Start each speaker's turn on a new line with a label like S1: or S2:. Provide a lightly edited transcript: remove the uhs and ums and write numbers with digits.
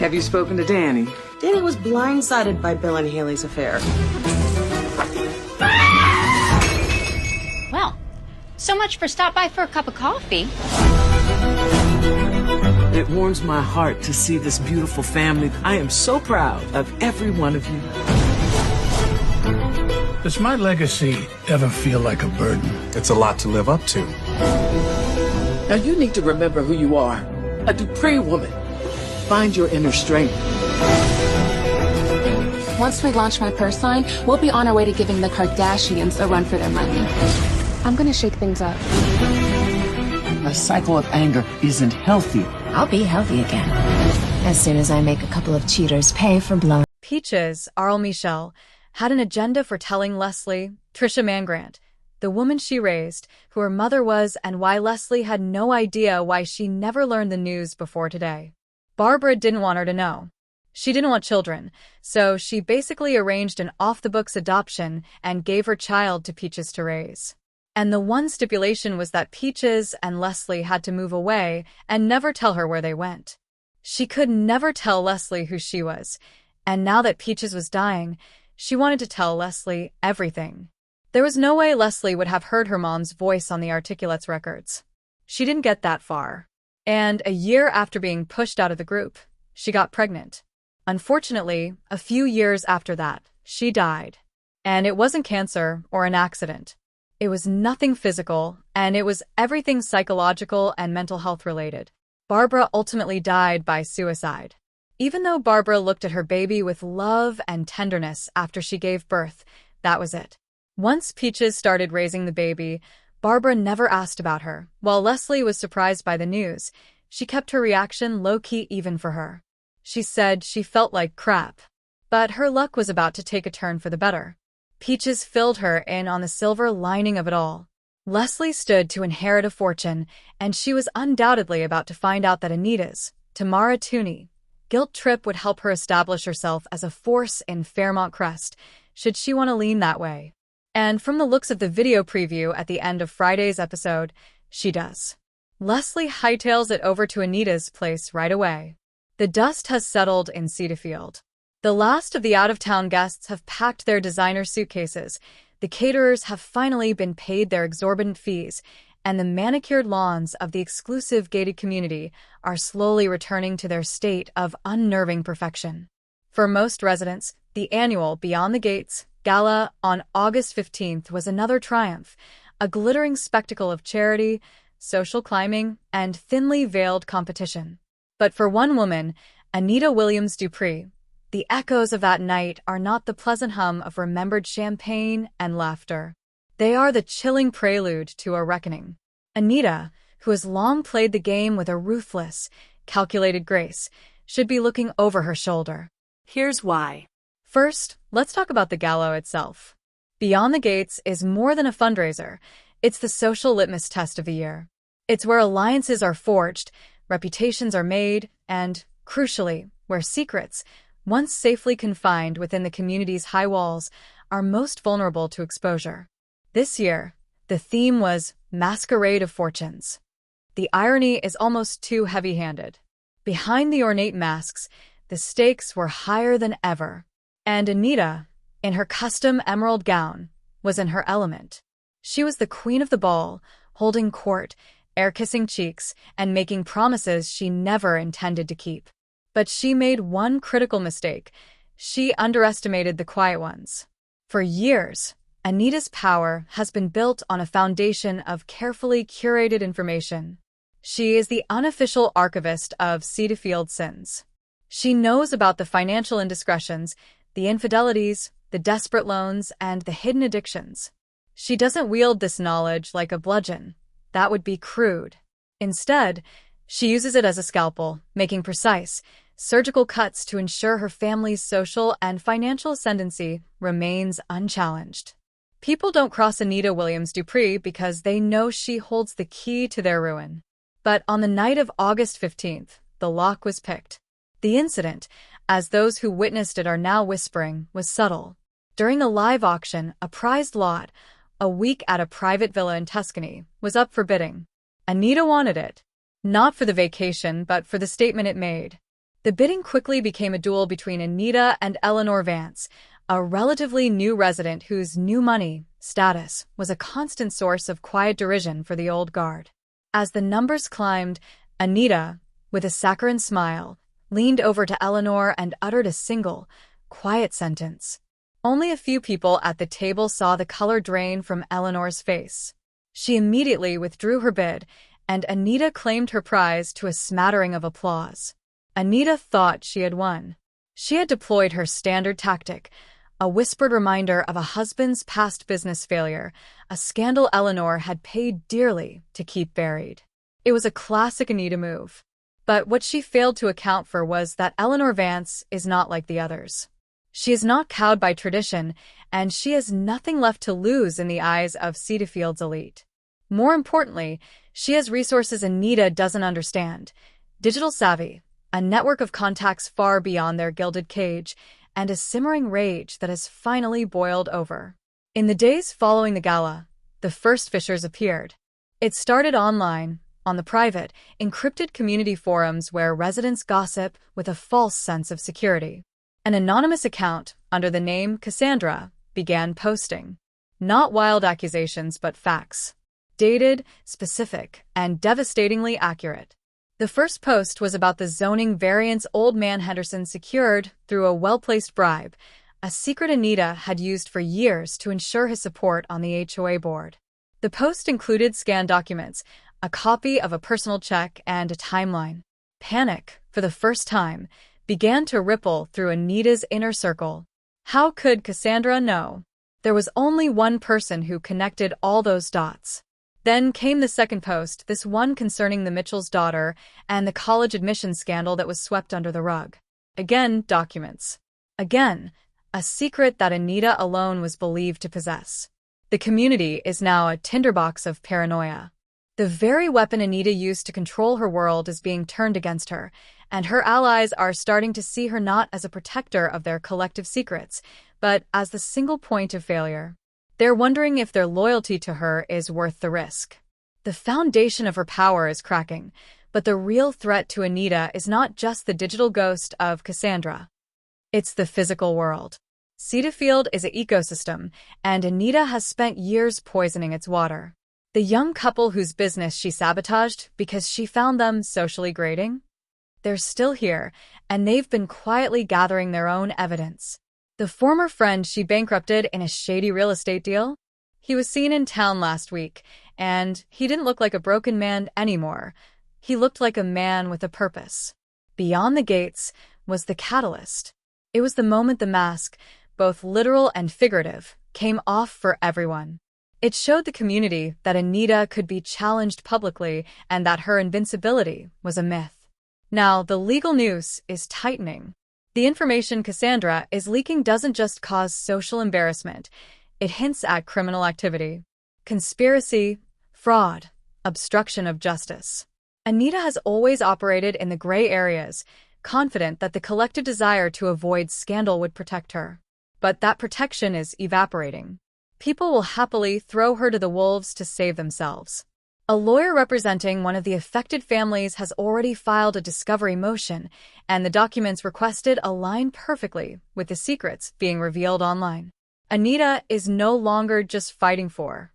S1: Have you spoken to Dani?
S2: Dani was blindsided by Bill and Haley's affair.
S3: Well, so much for stop by for a cup of coffee.
S1: It warms my heart to see this beautiful family. I am so proud of every one of you.
S4: Does my legacy ever feel like a burden?
S5: It's a lot to live up to.
S1: Now you need to remember who you are. A Dupree woman. Find your inner strength.
S6: Once we launch my purse line, we'll be on our way to giving the Kardashians a run for their money. I'm gonna shake things up.
S1: A cycle of anger isn't healthy.
S7: I'll be healthy again as soon as I make a couple of cheaters pay for blowing.
S8: Peaches, Arl Michele, had an agenda for telling Leslie, Trisha Mangrant, the woman she raised, who her mother was, and why Leslie had no idea why she never learned the news before today. Barbara didn't want her to know. She didn't want children, so she basically arranged an off-the-books adoption and gave her child to Peaches to raise. And the one stipulation was that Peaches and Leslie had to move away and never tell her where they went. She could never tell Leslie who she was, and now that Peaches was dying, she wanted to tell Leslie everything. There was no way Leslie would have heard her mom's voice on the Articulates records. She didn't get that far. And a year after being pushed out of the group, she got pregnant. Unfortunately, a few years after that, she died. And it wasn't cancer or an accident. It was nothing physical, and it was everything psychological and mental health related. Barbara ultimately died by suicide. Even though Barbara looked at her baby with love and tenderness after she gave birth, that was it. Once Peaches started raising the baby, Barbara never asked about her. While Leslie was surprised by the news, she kept her reaction low-key even for her. She said she felt like crap. But her luck was about to take a turn for the better. Peaches filled her in on the silver lining of it all. Leslie stood to inherit a fortune, and she was undoubtedly about to find out that Anita's, Tamara Tunie, guilt trip would help her establish herself as a force in Fairmont Crest, should she want to lean that way. And from the looks of the video preview at the end of Friday's episode, she does. Leslie hightails it over to Anita's place right away. The dust has settled in Cedarfield. The last of the out-of-town guests have packed their designer suitcases, the caterers have finally been paid their exorbitant fees, and the manicured lawns of the exclusive gated community are slowly returning to their state of unnerving perfection. For most residents, the annual Beyond the Gates Gala on August 15th was another triumph, a glittering spectacle of charity, social climbing, and thinly veiled competition. But for one woman, Anita Williams Dupree, the echoes of that night are not the pleasant hum of remembered champagne and laughter. They are the chilling prelude to a reckoning. Anita, who has long played the game with a ruthless, calculated grace, should be looking over her shoulder.
S2: Here's why.
S8: First, let's talk about the gala itself. Beyond the Gates is more than a fundraiser. It's the social litmus test of the year. It's where alliances are forged, reputations are made, and, crucially, where secrets, once safely confined within the community's high walls, are most vulnerable to exposure. This year, the theme was Masquerade of Fortunes. The irony is almost too heavy-handed. Behind the ornate masks, the stakes were higher than ever. And Anita, in her custom emerald gown, was in her element. She was the queen of the ball, holding court, air-kissing cheeks, and making promises she never intended to keep. But she made one critical mistake. She underestimated the quiet ones. For years, Anita's power has been built on a foundation of carefully curated information. She is the unofficial archivist of Cedarfield sins. She knows about the financial indiscretions, the infidelities, the desperate loans, and the hidden addictions. She doesn't wield this knowledge like a bludgeon. That would be crude. Instead, she uses it as a scalpel, making precise, surgical cuts to ensure her family's social and financial ascendancy remains unchallenged. People don't cross Anita Williams Dupree because they know she holds the key to their ruin. But on the night of August 15th, the lock was picked. The incident, as those who witnessed it are now whispering, was subtle. During a live auction, a prized lot, a week at a private villa in Tuscany, was up for bidding. Anita wanted it. Not for the vacation, but for the statement it made. The bidding quickly became a duel between Anita and Eleanor Vance, a relatively new resident whose new money status was a constant source of quiet derision for the old guard. As the numbers climbed, Anita, with a saccharine smile, leaned over to Eleanor and uttered a single, quiet sentence. Only a few people at the table saw the color drain from Eleanor's face. She immediately withdrew her bid, and Anita claimed her prize to a smattering of applause. Anita thought she had won. She had deployed her standard tactic, a whispered reminder of a husband's past business failure, a scandal Eleanor had paid dearly to keep buried. It was a classic Anita move. But what she failed to account for was that Eleanor Vance is not like the others. She is not cowed by tradition, and she has nothing left to lose in the eyes of Cedarfield's elite. More importantly, she has resources Anita doesn't understand. Digital savvy, a network of contacts far beyond their gilded cage, and a simmering rage that has finally boiled over. In the days following the gala, the first fissures appeared. It started online, on the private, encrypted community forums where residents gossip with a false sense of security. An anonymous account, under the name Cassandra, began posting. Not wild accusations, but facts. Dated, specific, and devastatingly accurate. The first post was about the zoning variance Old Man Henderson secured through a well-placed bribe, a secret Anita had used for years to ensure his support on the HOA board. The post included scanned documents, a copy of a personal check, and a timeline. Panic, for the first time, began to ripple through Anita's inner circle. How could Cassandra know? There was only one person who connected all those dots. Then came the second post, this one concerning the Mitchell's daughter and the college admissions scandal that was swept under the rug. Again, documents. Again, a secret that Anita alone was believed to possess. The community is now a tinderbox of paranoia. The very weapon Anita used to control her world is being turned against her, and her allies are starting to see her not as a protector of their collective secrets, but as the single point of failure. They're wondering if their loyalty to her is worth the risk. The foundation of her power is cracking, but the real threat to Anita is not just the digital ghost of Cassandra. It's the physical world. Cedarfield is an ecosystem, and Anita has spent years poisoning its water. The young couple whose business she sabotaged because she found them socially grating? They're still here, and they've been quietly gathering their own evidence. The former friend she bankrupted in a shady real estate deal? He was seen in town last week, and he didn't look like a broken man anymore. He looked like a man with a purpose. Beyond the gates was the catalyst. It was the moment the mask, both literal and figurative, came off for everyone. It showed the community that Anita could be challenged publicly and that her invincibility was a myth. Now, the legal noose is tightening. The information Cassandra is leaking doesn't just cause social embarrassment. It hints at criminal activity. Conspiracy, fraud, obstruction of justice. Anita has always operated in the gray areas, confident that the collective desire to avoid scandal would protect her. But that protection is evaporating. People will happily throw her to the wolves to save themselves. A lawyer representing one of the affected families has already filed a discovery motion, and the documents requested align perfectly with the secrets being revealed online. Anita is no longer just fighting for